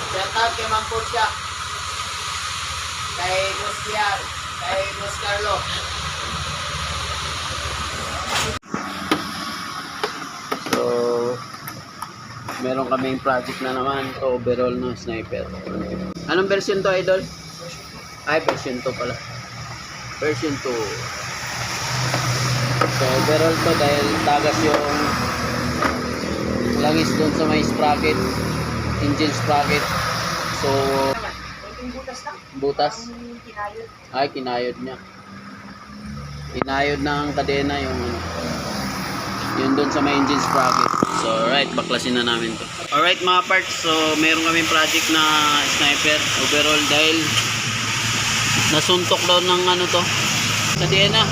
Shout out kay Ma'am Portia. Kay Musquiar. Kay Muscarlo. So, meron kaming project na naman to overall ng sniper. Anong version to, idol? Ay, version 2 pala. Version 2. So, overall to dahil tagas yung langis doon sa may sprocket, engine sprocket. So, butas. Ay, kinayod niya. Kinayod ng kadena yung ano. Yun doon sa may engine sprocket. So, alright, baklasin na namin to. Alright mga parts, so meron kaming project na sniper overall dahil nasuntok daw ng ano to, kadena.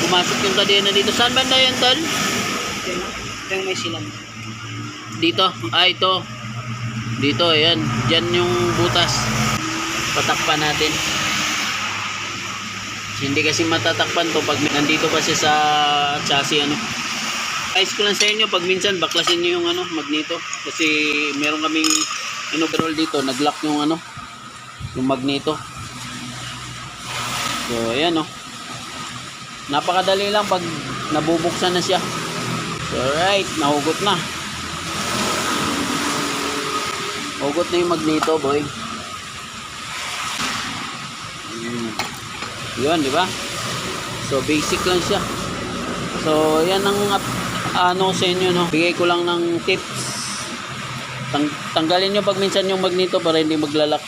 Pumasok yung kadena dito. Saan banda yan, Tal? Ito yung may silang. Dito. Ah, ito. Dito, ayan. Diyan yung butas. Patakpan natin. Hindi kasi matatakpan to pag nandito kasi sa chassis ano. Guys ko lang sa inyo pag minsan baklasin niyo yung ano magneto kasi meron kaming overall dito nag-lock yung ano yung magneto. So ayan oh. Napakadali lang pag nabubuksan na siya. So alright, nahugot na. Hugot na yung magneto, boy. Yun, di ba? So basic lang siya. So yan ang ano sa inyo no. Bigay ko lang ng tips. Tanggalin nyo pag minsan yung magneto para hindi maglalak.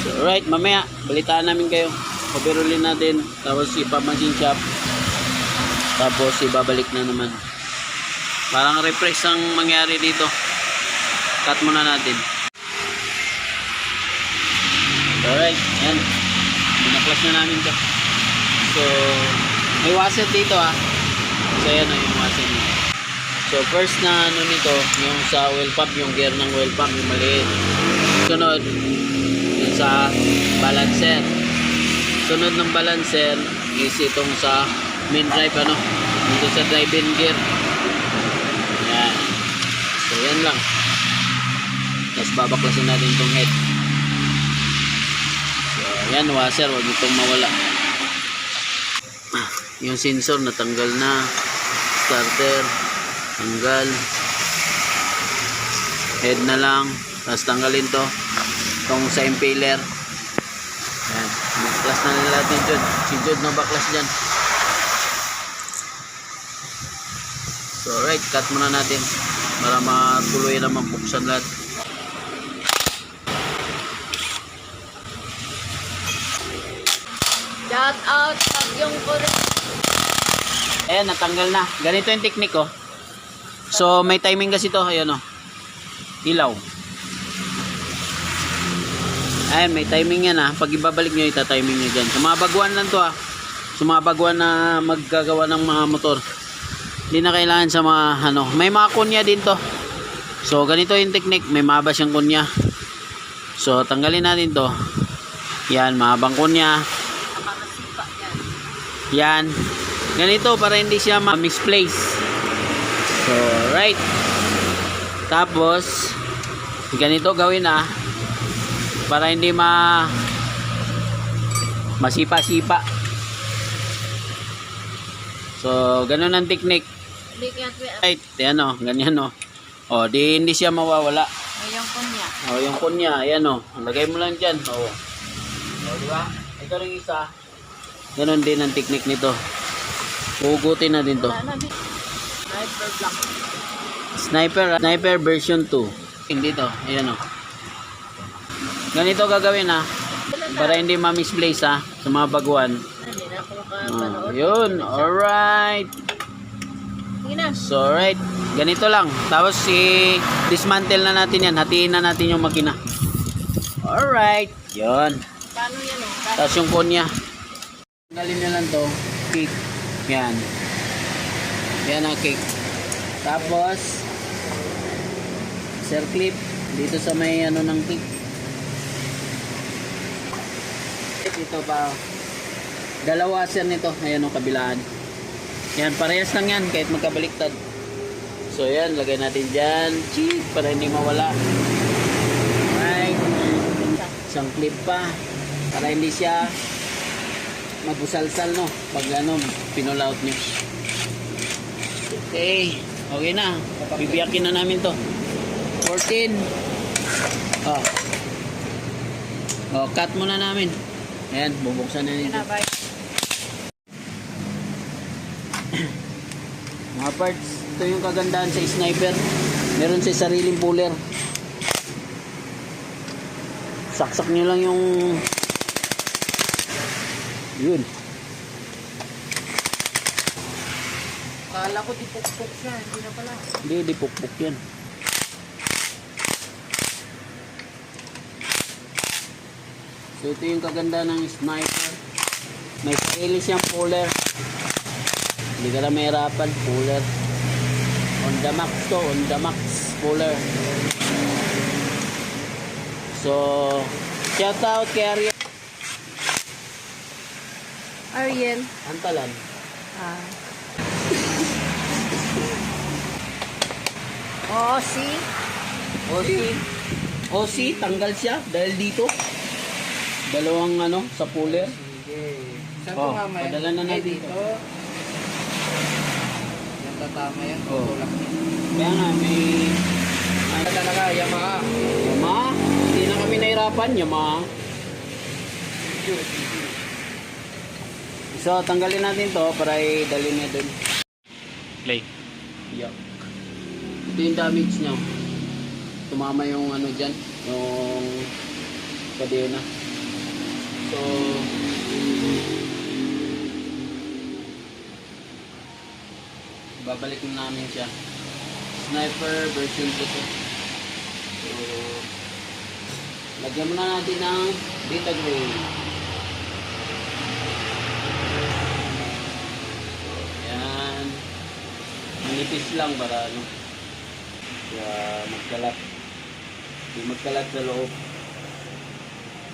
So, alright, mamaya balitaan namin kayo. Overallin natin. Tapos ipa-machine shop. Tapos ibabalik na naman. Parang refresh ang mangyari dito. Cut muna natin. Alright, yan. Binaplas na namin to. So, may washer dito ah. So, yan o yung washer nito. So, first na ano nito, yung sa oil pump, yung gear ng oil pump, yung maliit. Sunod, yung sa balancer. Sunod ng balancer is itong sa main drive ano, dito sa drive-in gear. Yan. So, yan lang. Tapos babaklasin natin itong head. So, yan, washer. Huwag itong mawala. Yung sensor natanggal na. Starter. Tanggal. Head na lang. Tapos tanggalin to. Itong sa impaler. Yan. Baklas na nila natin dyan. Si Jod na baklas dyan. So, alright. Cut muna natin. Para matuloy na mabuksan lahat. Shout out pag yung kurot. Ayan, natanggal na. Ganito yung technique oh. So, may timing kasi to. Ayan oh. Ilaw. Ayan, may timing yan ah. Pag ibabalik nyo, ita-timing nyo dyan. Sumabaguan lang to ah. Sumabaguan na maggagawa ng mga motor. Hindi na kailangan sa mga ano. May mga kunya din to. So, ganito yung technique. May mahaba siyang kunya. So, tanggalin natin to. Yan, mahabang kunya. Yan. Ganito para hindi siya ma-misplace. So, right. Tapos, ganito gawin ah. Para hindi masipa-sipa. So, ganun ang technique. Right. Yan o. Ganyan o. O, di hindi siya mawawala. Yung kunya. O, yung kunya. Ayan o. Lagay mo lang dyan. O. O, diba? Ito rin isa. Ganun din ang technique nito. Hugutin na din to. Sniper block. Sniper version 2. Hindi to. Ayan o. Ganito gagawin ha. Para hindi ma-misplace ha. Sa mga baguhan. Yun. Alright. So alright. Ganito lang. Tapos dismantle na natin yan. Hatiin na natin yung makina. Alright. Yun. Paano yan o? Tapos yung konya. Tanggalin nyo lang to. Kick. Yan. Yan ang kick. Tapos circlip dito sa may ano ng kick. Ito pa. Dalawa washer nito. Ayan ang kabilaan. Yan, parehas lang yan kahit magkabaliktad. So yan, lagay natin dyan. Cheek, para hindi mawala. Right. Isang clip pa. Para hindi siya mabusalsal, no? Pag ano, pinull out nyo. Okay. Okay na. Bibiyakin na namin to. 14. Oh. Oh, cut muna namin. Ayan, bubuksan na nito. Sinabay. Mga parts, ito yung kagandahan sa sniper. Meron sa sariling puller. Saksak nyo lang yung yun. Kala ko di pukpuk siya, hindi na pala. Hindi, di pukpuk yan. So ito yung kaganda ng sniper. May sarili siyang puller. Hindi ka na mahirapan, puller. On the max to, on the max puller. So, shout out kay Ariel. Ariel. Antalan. Ah. Oh, see? OC, tanggal siya dahil dito. Dalawang ano, sa puller. Saan Oh, ko nga may? padala na natin dito. Yan tatama yan. Oh. Tulak yan. Kaya nga, may Ano talaga, Yamaha. Yamaha. Hindi na kami nahirapan, Yamaha. So, tanggalin natin to para i-dali niya dun. Play. Yuck. Ito yung damage niya. Tumama yung ano dyan, yung kadena. So, babalik na namin siya. Sniper version 2 to. So, lagyan muna natin ng data gray. So, yan. Manipis lang para ano. Kaya magkalat. Hindi magkalat sa loob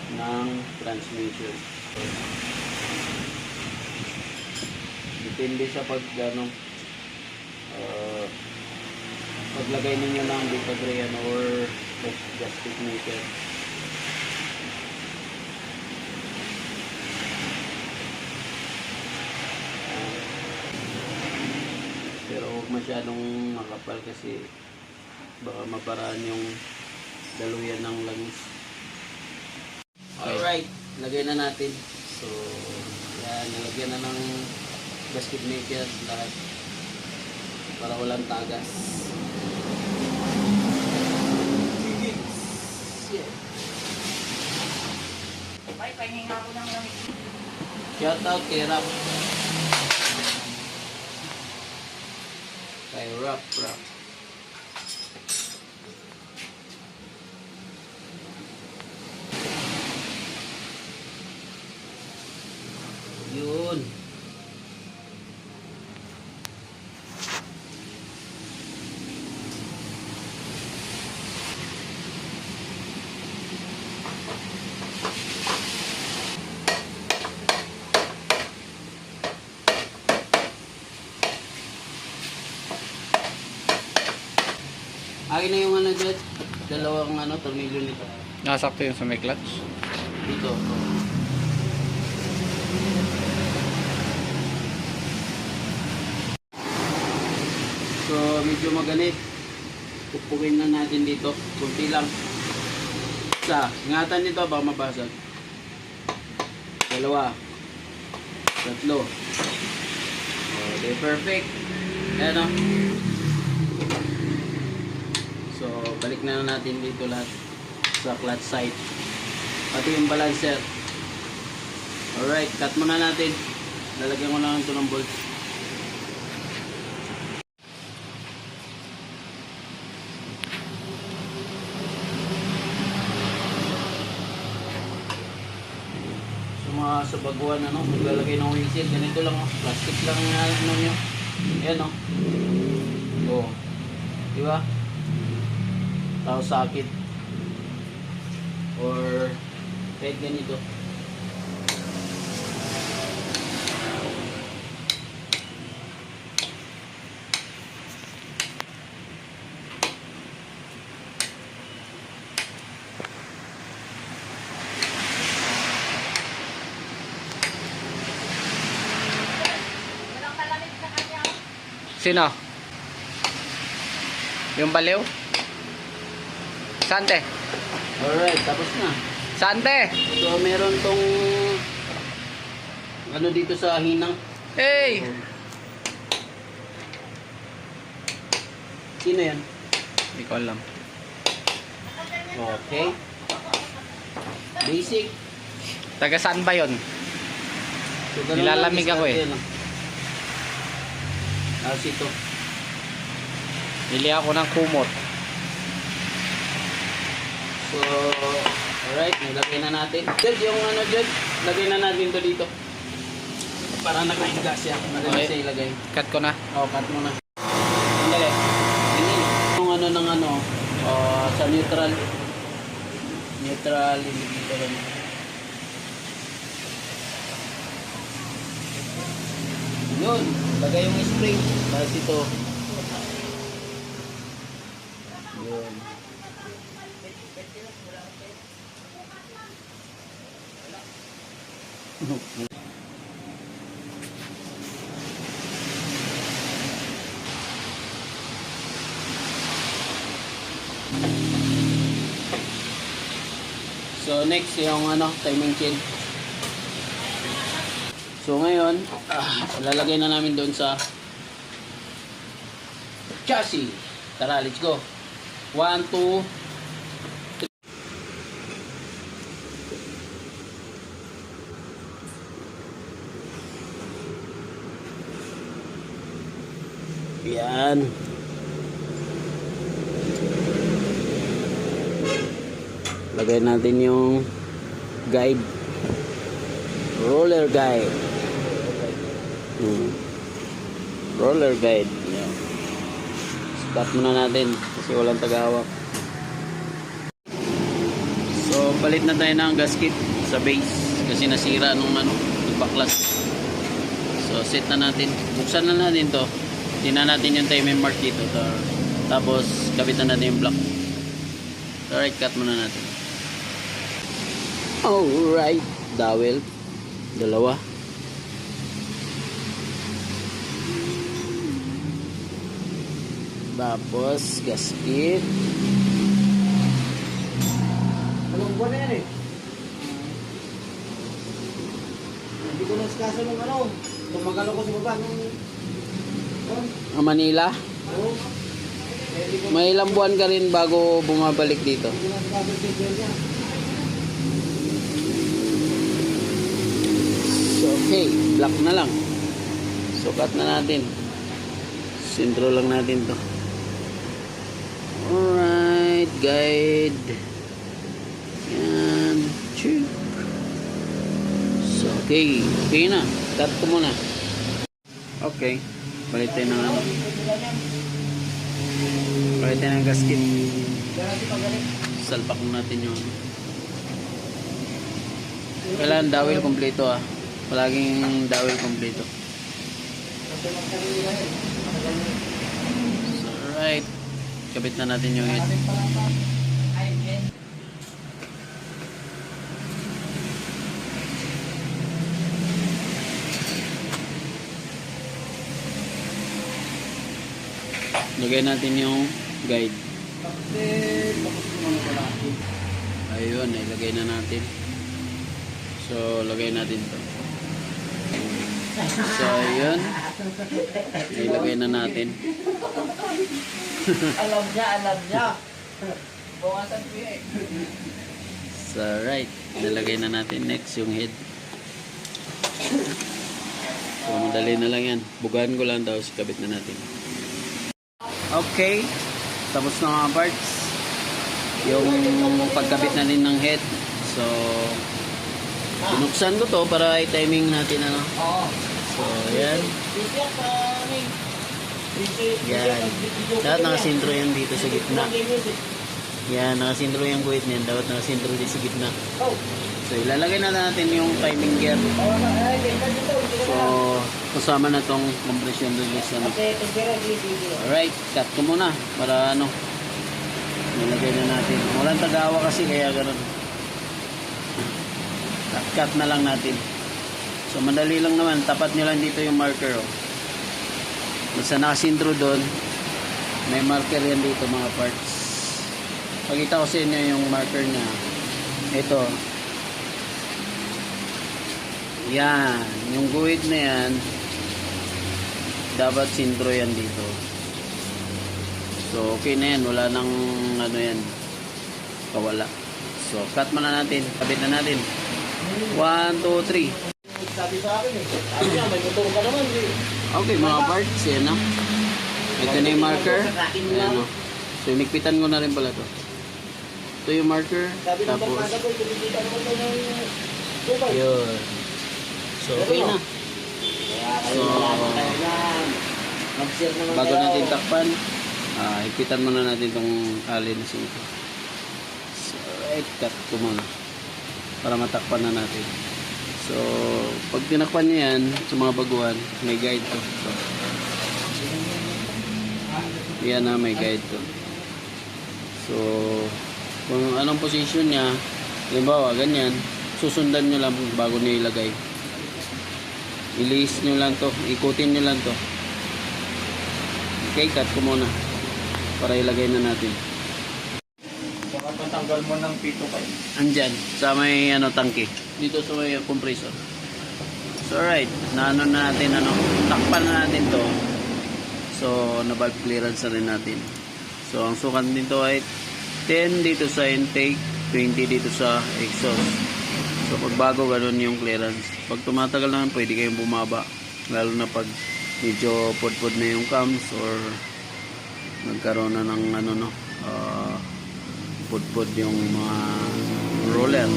ng transmission. So, depende sa pag ano, paglagay ninyo ng data gray or plastic maker. Pero huwag masyadong makapal kasi baka maparaan yung daluyan ng langis. Alright, lagay na natin. So, yan, nalagyan na ng basket maker lahat para walang tagas. Ay, pahinga ko ng lamig. Shout out kay Rap. Kay Rap. Yun. Akin na yung ano dyan. Dalawang ano, tornilyo nito. Nasakto yung sa may clutch. Dito. So, medyo maganit. Pupukin na natin dito. Kunti lang. Isa. Ingatan nito baka mabasag. Dalawa. Tatlo. Okay, perfect. Ayan o. So, balik na natin dito lahat sa clutch side. Pati yung balancer. Alright, cut muna natin. Lalagyan ko lang ito ng bolt. So mga sa baguhan ano, maglalagay ng wingset. Ganito lang oh. Plastic lang yung ano nyo. Ayan oh. Oh. Diba? Tao sakit. Or kahit ganito. Sino? Yung baliw? Saan te? Alright, tapos na. Saan te? So, meron tong ano dito sa hinang. Hey! Sino yan? Hindi ko alam. Okay. Basic. Taga saan ba yun? So, ganun Nilalamig lang, ako eh. diskarte lang. Tapos ito. Bili ako ng kumot. So, alright, nilagay na natin. Jed, yung ano Jed, lagay na natin to dito. Para nakahiga siya. Madali Okay. siya ilagay. Cut ko na. Cut mo na. Sandali. Tingin. Yung ano ng ano, sa neutral. Neutral, hindi dito lang. Yun. Lagay yung spring. Tapos ito. Yun. So next yung ano, timing chain. So ngayon, lalagay na namin doon sa chassis. Tara, let's go. 1, 2, 3. Yan. Lagay natin yung guide. Roller guide. Roller guide. Yan. Start muna natin kasi walang tagahawak. So, palit na tayo ng gasket sa base kasi nasira nung ano, baklas. So, set na natin. Buksan na natin to. Tingnan natin yung timing mark dito. Tapos, kabitan natin yung block. Alright, cut muna natin. Alright, dowel. Dalawa. Tapos, gasket. Anong buwan na yan eh? Hindi ko naskaso ng ano. Tumagal ako sa baba nung... Manila. Oo. Hindi ko May ilang buwan ka rin bago bumabalik dito. naskaso sa schedule niya. So, okay. Black na lang. So, cut na natin. Sintro lang natin to. Alright, guide. Yan. Check. So, okay. Okay na. Cut ko muna. Okay. Palit tayo ng ano. Palit tayo ng gasket. Salpak mo natin yung ano. Kailangan dowel kompleto ah. Palaging dowel kompleto. So, alright. Kabit na natin yung head. Lagay natin yung guide. Ayun, ilagay na natin. So, lagay natin to. So, ayun. Ilagay na natin. Alam niya. Bawasan ko eh. So, right. Nilagay na natin next yung head. So, madali na lang yan. Bugaan ko lang daw. Kabit na natin. Okay. Tapos na mga parts. Yung pagkabit na din ng head. So, binuksan ko to para i-timing natin ano. Oo. So, yan. Yan. Dapat nakasintro yan dito sa gitna. Yan, nakasintro yung guhit niyan. Dapat nakasintro dito sa gitna. So, ilalagay na natin yung timing gear. So, kasama na tong compression release. Ano. Alright, cut ko muna para ano. Nilagay na natin. Walang tagawa kasi kaya gano'n. Cut na lang natin. So, madali lang naman. Tapat nyo lang dito yung marker. Oh. Basta nakasintro doon, may marker yan dito mga parts. Pakita ko sa inyo yung marker niya. Ito. Yan. Yung guhit na yan, dapat sintro yan dito. So, okay na yan. Wala nang ano yan. Kawala. So, cut muna natin. Kabit na natin. 1, 2, 3. Sabi sa akin eh. Sabi niya, may motor ka naman eh. Okay, mga parts. Yan na. Ito na yung marker. Ayan o. So, inikpitan ko na rin pala to. Ito yung marker. Sabi ng Tapos, barkada ko, kumikita naman tayo ng tubay. yun. So, okay na. Kaya kayo So, nalaman tayo yan. Mag-share naman Bago kayo. natin takpan, ipitan muna natin itong alin na sito. So, right, cut ko muna. Para matakpan na natin. So, pag tinakpan nyo yan, sa mga baguhan, may guide to. So, yan na, may guide to. So, kung anong position niya, halimbawa, ganyan, susundan nyo lang bago nyo ilagay. Ilis nyo lang to, ikutin nyo lang to. Okay, cut ko muna para ilagay na natin. Baka matanggal mo ng pito kayo. Andyan, sa may tangke. Dito sa may compressor. So alright, naano na natin, takpan na natin to. So, na-valve clearance na rin natin. So, ang sukat nito ay 10 dito sa intake, 20 dito sa exhaust. So, pag bago, ganun yung clearance. Pag tumatagal naman, pwede kayong bumaba. Lalo na pag medyo pod-pod na yung cams or nagkaroon na ng pod-pod yung mga roller.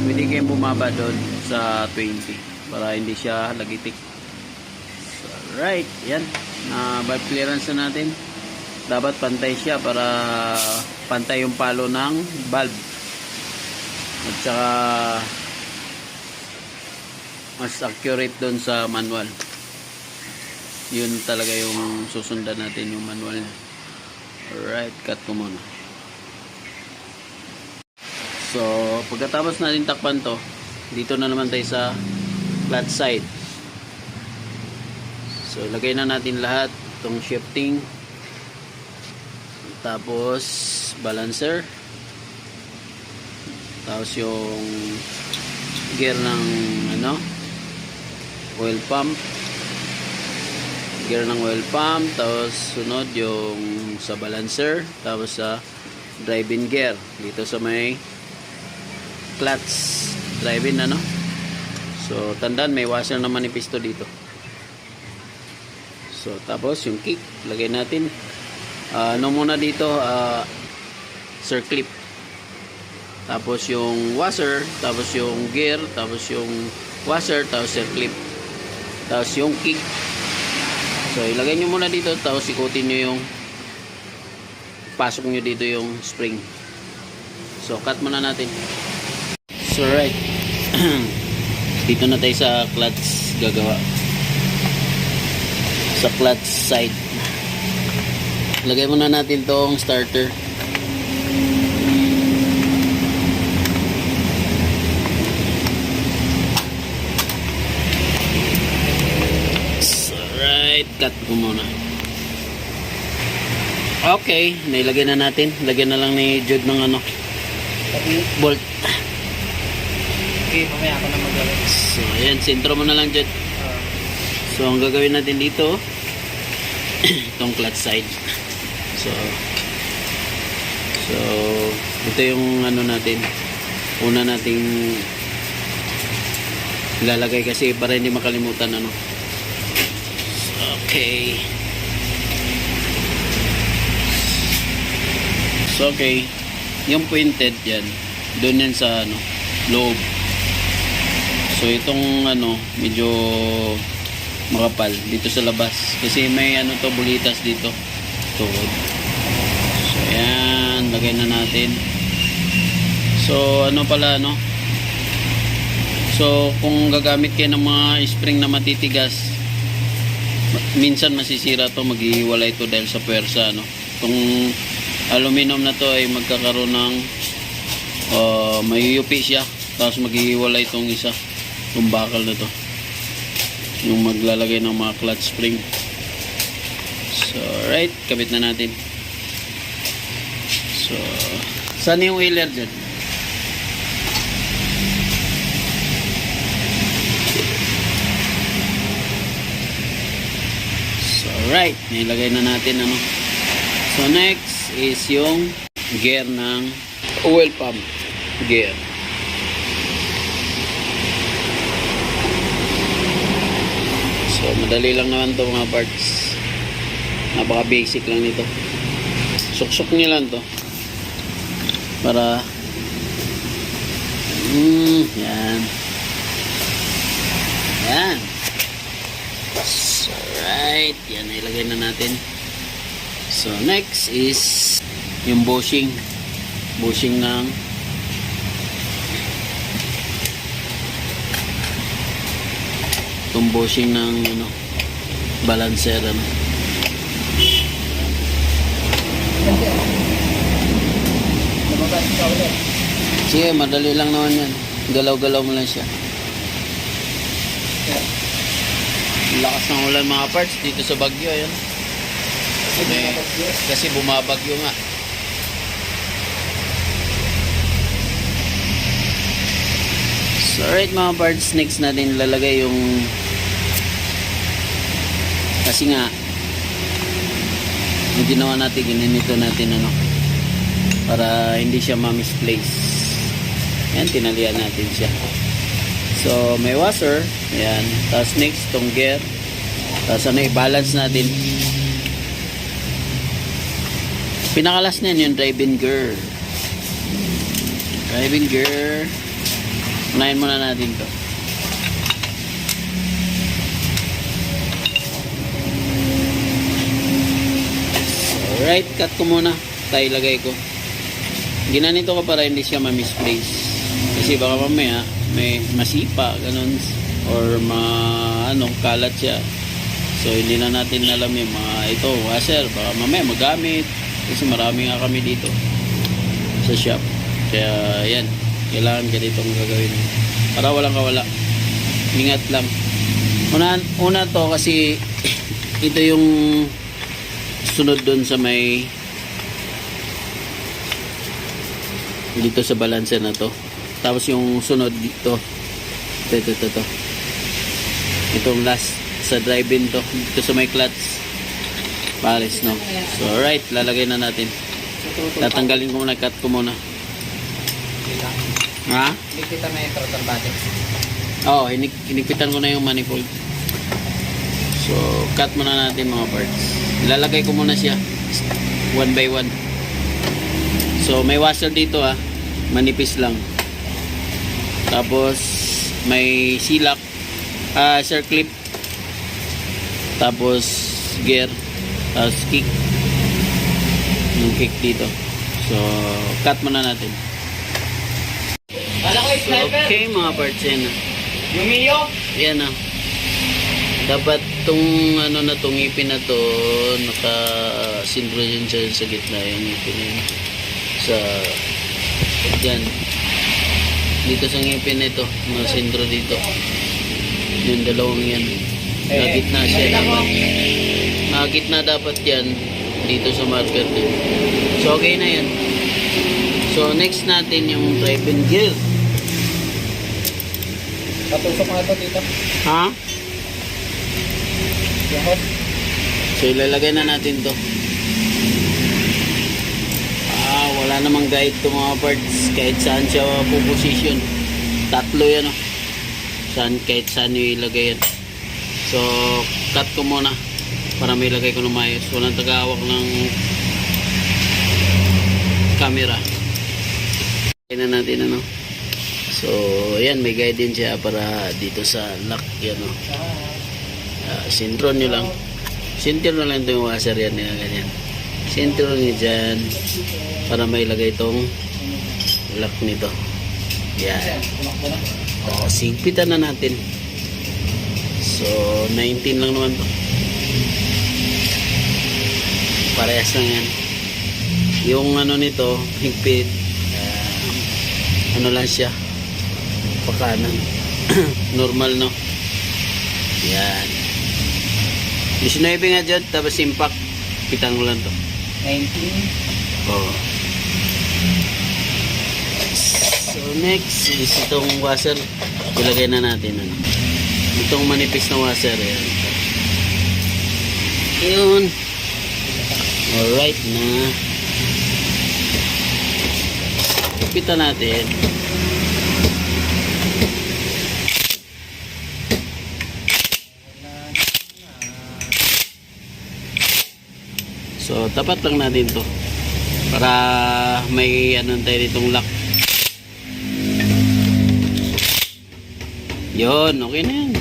Pwede kayong bumaba doon sa 20 para hindi siya lagitik. So, right, yan. Valve clearance na natin. Dapat pantay siya para pantay yung palo ng valve. At saka mas accurate doon sa manual. Yun talaga yung susundan natin, yung manual. Alright, cut ko muna. So, pagkatapos natin takpan to, dito na naman tayo sa flat side. So, lagay na natin lahat itong shifting, tapos balancer, tapos yung gear ng oil pump, gear ng oil pump, tapos sunod yung sa balancer, tapos sa drive-in gear dito sa may clutch drive-in so tandaan may washer na manipisto dito. So tapos yung kick lagay natin muna dito circlip, tapos yung washer, tapos yung gear, tapos yung washer, tapos circlip, tapos yung kick. So ilagay nyo muna dito, tapos ikutin nyo yung pasok nyo dito yung spring. So cut muna natin. So right, dito na tayo sa clutch gagawa, sa clutch side. Lagay muna natin tong starter. So right, cut ko muna. Okay, nailagay na natin. Lagyan na lang ni Jude ng bolt. Okay, mamaya ako na magawin. So, ayan, sentro mo na lang dyan. So, ang gagawin natin dito, itong clutch side. So, ito yung natin. Una nating ilalagay kasi para hindi makalimutan Okay. So, okay. Yung pointed yan, doon yan sa loob. So itong medyo makapal dito sa labas kasi may to bulitas dito tuhod. So ayan, lagay na natin. So so kung gagamit kayo ng mga spring na matitigas, minsan masisira to, maghihiwalay to dahil sa puwersa Itong aluminum na to ay magkakaroon ng mayuyupi siya, tapos maghihiwalay itong isa, itong bakal na to, yung maglalagay ng mga clutch spring. So, right. Kabit na natin. So, saan yung wheeler dyan? So, right. Nilagay na natin ano. So, next is yung gear ng oil pump gear. So, madali lang naman to mga parts. Napaka basic lang nito. Suksok nyo lang to. Para yan. Yan. So, right. Yan, ilagay na natin. So, next is yung bushing. Bushing ng itong bushing ng ano, balancer ano. Sige, madali lang naman yan. Galaw-galaw mo lang siya. Lakas ng ulan mga parts dito sa Baguio. Ayan. Kasi bumabagyo nga. So, alright mga parts, next natin lalagay yung kasi nga yung ginawa natin, ginanito natin ano para hindi siya ma-misplace. Yan, tinalian natin siya. So, may washer. Yan. Tapos next, tong gear. Tapos ano, i-balance natin. Pinakalas na yun, yung driving gear. Driving gear. Unahin muna natin to. So, right, cut ko muna. Tayo lagay ko. Ginanito ko para hindi siya ma-misplace. Kasi baka mamaya may masipa, ganun. Or kalat siya. So, hindi na natin alam yung mga ito, washer. Baka mamaya magamit. Kasi marami nga kami dito sa shop. Kaya, yan. Kailangan ganitong gagawin. Para walang kawala. Ingat lang. Una to kasi ito yung sunod dun sa may dito sa balancer na to. Tapos yung sunod dito. Ito. Itong last sa drive-in to. Dito sa may clutch. Pares, no? So, alright. Lalagay na natin. Tatanggalin ko muna. Cut ko muna. Ha? Ligpitan na yung throttle body. Oo, hinigpitan ko na yung manifold. So, cut muna natin mga parts. Ilalagay ko muna siya. One by one. So, may washer dito manipis lang. Tapos, may silak. Circlip. Tapos, gear. Tapos, kick. Yung kick dito. So, cut muna natin. So, okay mga parts yan. Yung Mio? Yan dapat tong na tong ngipin na to naka-sindro dyan sa gitna yung ngipin yun. Sa dyan. Dito sa ngipin na ito. Sindro dito. Yung dalawang yan. Nagitna siya dapat. Nagitna dapat yan. Dito sa marker din. So okay na yan. So next natin yung drive-in gear. Patusok nga ito dito. Ha? Yung So ilalagay na natin to. Wala namang guide to mga parts. Kahit saan siya puposition. Tatlo yan kahit saan nyo ilagay yan. So cut ko muna para may ilagay ko ng maayos. Walang tagahawak ng camera. Ilagay na natin So, ayan, may guide din siya para dito sa lock, yan sintron nyo lang. Sintron lang ito yung washer yan, ganyan. Sintron nyo dyan para may ilagay itong lock nito. Yan. Sigpitan na natin. So, 19 lang naman to. Parehas lang yan. Yung nito, higpit. Lang siya. Pakanan. Normal, no? Yan. 19 nga dyan, tapos impact. Pitan ko lang to. 19. Oh. So next is itong washer. Ilagay na natin ano. Itong manipis na washer yan. Yun. Alright na. Pitan natin. So tapat lang natin to para may ano tayo ditong lock. Yun, okay na yan.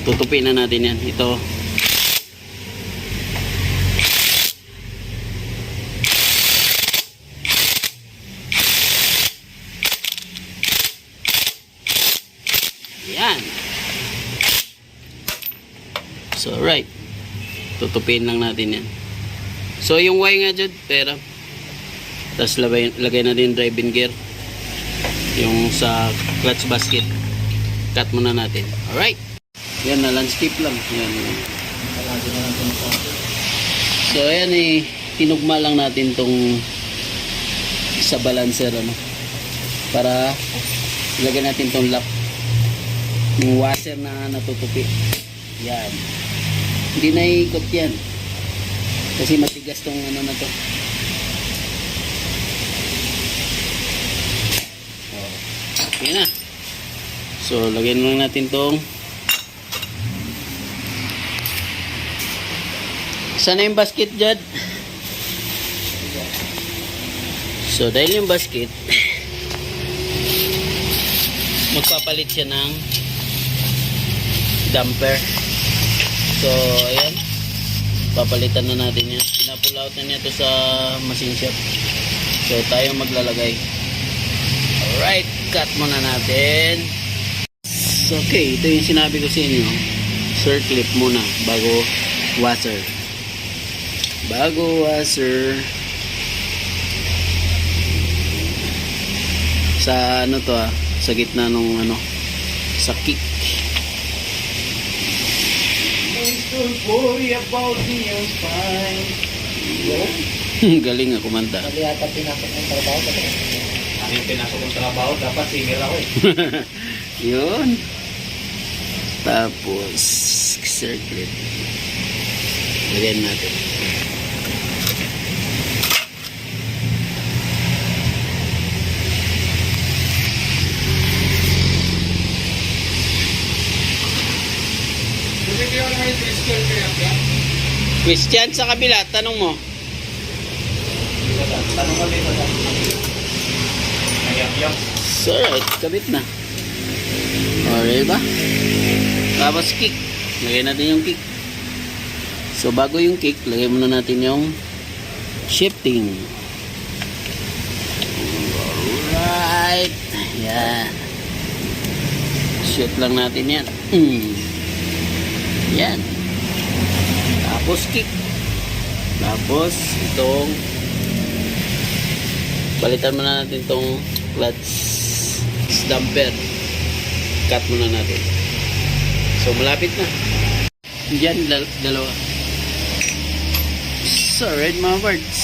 Tutupin na natin yan. Ito. Yan. So, right. Tutupin lang natin yan. So, yung Y nga dyan, pera. Tapos, lagay natin yung driving gear. Yung sa clutch basket. Cut muna natin. Alright. Yan na, landscape lang. Yan. So, ayan eh. Tinugma lang natin tong sa balancer, ano. Para ilagay natin tong lock. Yung washer na natutupi. Yan. Hindi na ikot yan. Kasi matigas tong ano na to. Okay na. So, lagyan lang natin tong sana yung basket dyan. So, dahil yung basket magpapalit siya ng damper. So, ayan. Papalitan na natin yan. Pinapull out na niya to sa machine shop. So, tayo maglalagay. Alright. Cut muna natin. So, okay. Ito yung sinabi ko sa inyo. Circlip muna bago washer. Bago washer. Sa ano to sa gitna nung ano. Sa kick. Don't worry about me, I'm fine. Galing nga kumanta. Sabi yata pinasok ng trabaho. Ano yung pinasok ng trabaho? Dapat singer ako eh. Yun. Tapos, circlet. Lagyan natin. Christian sa kabila, tanong mo. Tanong mo dito sa ayam-yam. So, right, kabit na. Okay ba? Tapos kick. Lagay natin yung kick. So, bago yung kick, lagay muna natin yung shifting. Alright. Yan. Shift lang natin yan. Yan. Tapos kick. Tapos itong balitan muna natin itong clutch damper. Cut muna natin. So malapit na. Diyan dalawa. So right mga parts,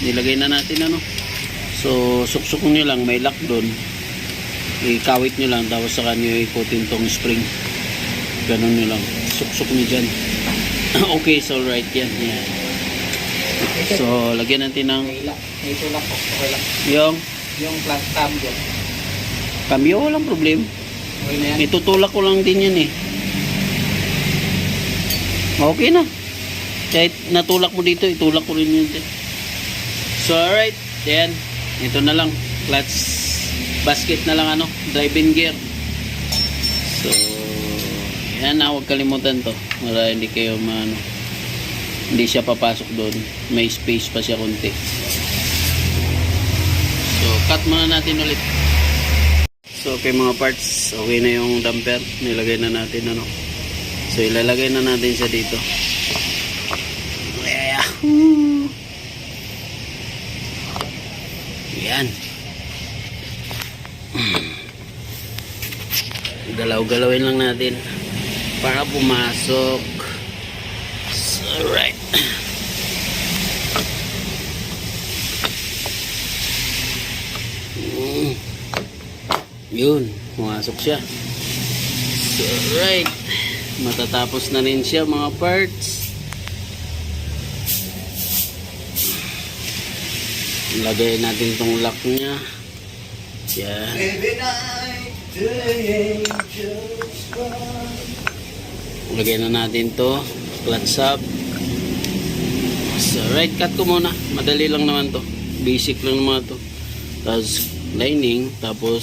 nilagay na natin ano. So suksok nyo lang, may lock doon. Ikawit nyo lang, tapos saka nyo ikutin tong spring. Ganun nyo lang. Suksok nyo dyan. Okay, so right yan. Yan. So, lagyan natin ng May tulak po. Okay lang. yung Plus cambio. cambio, walang problem. Okay na yan. Itutulak ko lang din yan eh. Okay na. Kahit natulak mo dito, itulak ko rin yun. So, alright. Yan. Ito na lang. Clutch basket na lang ano. Driving gear. So, yan na. Huwag kalimutan to. Para hindi kayo hindi siya papasok doon. May space pa siya konti. So, cut muna natin ulit. So, okay mga parts. Okay na yung damper. Nilagay na natin ano. So, ilalagay na natin siya dito. Yahoo! Yan. Galaw-galawin lang natin para pumasok. So, right. Yun, pumasok siya. So, right. Matatapos na rin siya mga parts. Lagay natin tong lock niya. Yan. Lagay na natin to. Clutch sub. So, right, cut ko muna. Madali lang naman to. Basic lang naman to. Tapos, lining. Tapos,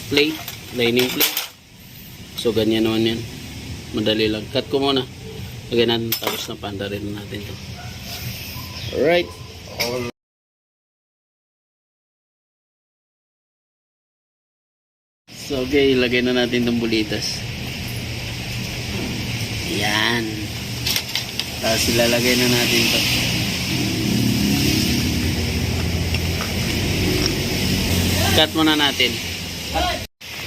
plate. Lining plate. So, ganyan naman yan. Madali lang. Cut ko muna. Lagay natin. Tapos, napanda rin natin to. Alright. So, okay. Lagay na natin itong bulitas. Yan. Tapos, ilalagay na natin to. Cut muna natin.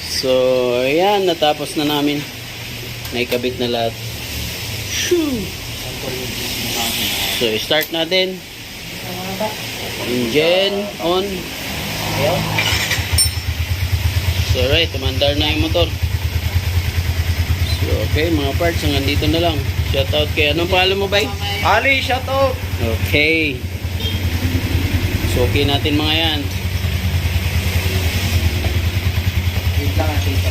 So, ayan. Natapos na namin. Naikabit na lahat. Shoo! So, start natin. Engine on. So, right. Tumandar na yung motor. So, okay. Mga parts, hanggang dito na lang. Shoutout kay, anong pangalan mo, bay? Ali, shout out! Okay. So, okay natin mga yan. Wait lang ang tito.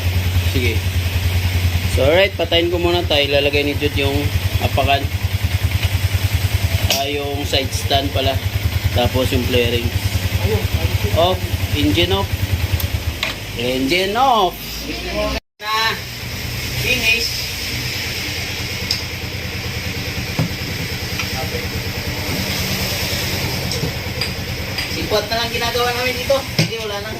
Sige. So, alright. Patayin ko muna tayo. Ilalagay ni Jude yung apakan. Yung side stand pala. Tapos yung flaring. Off. Engine off. Engine off. Na. Finish. Sipot na lang ginagawa namin dito. Hindi, wala nang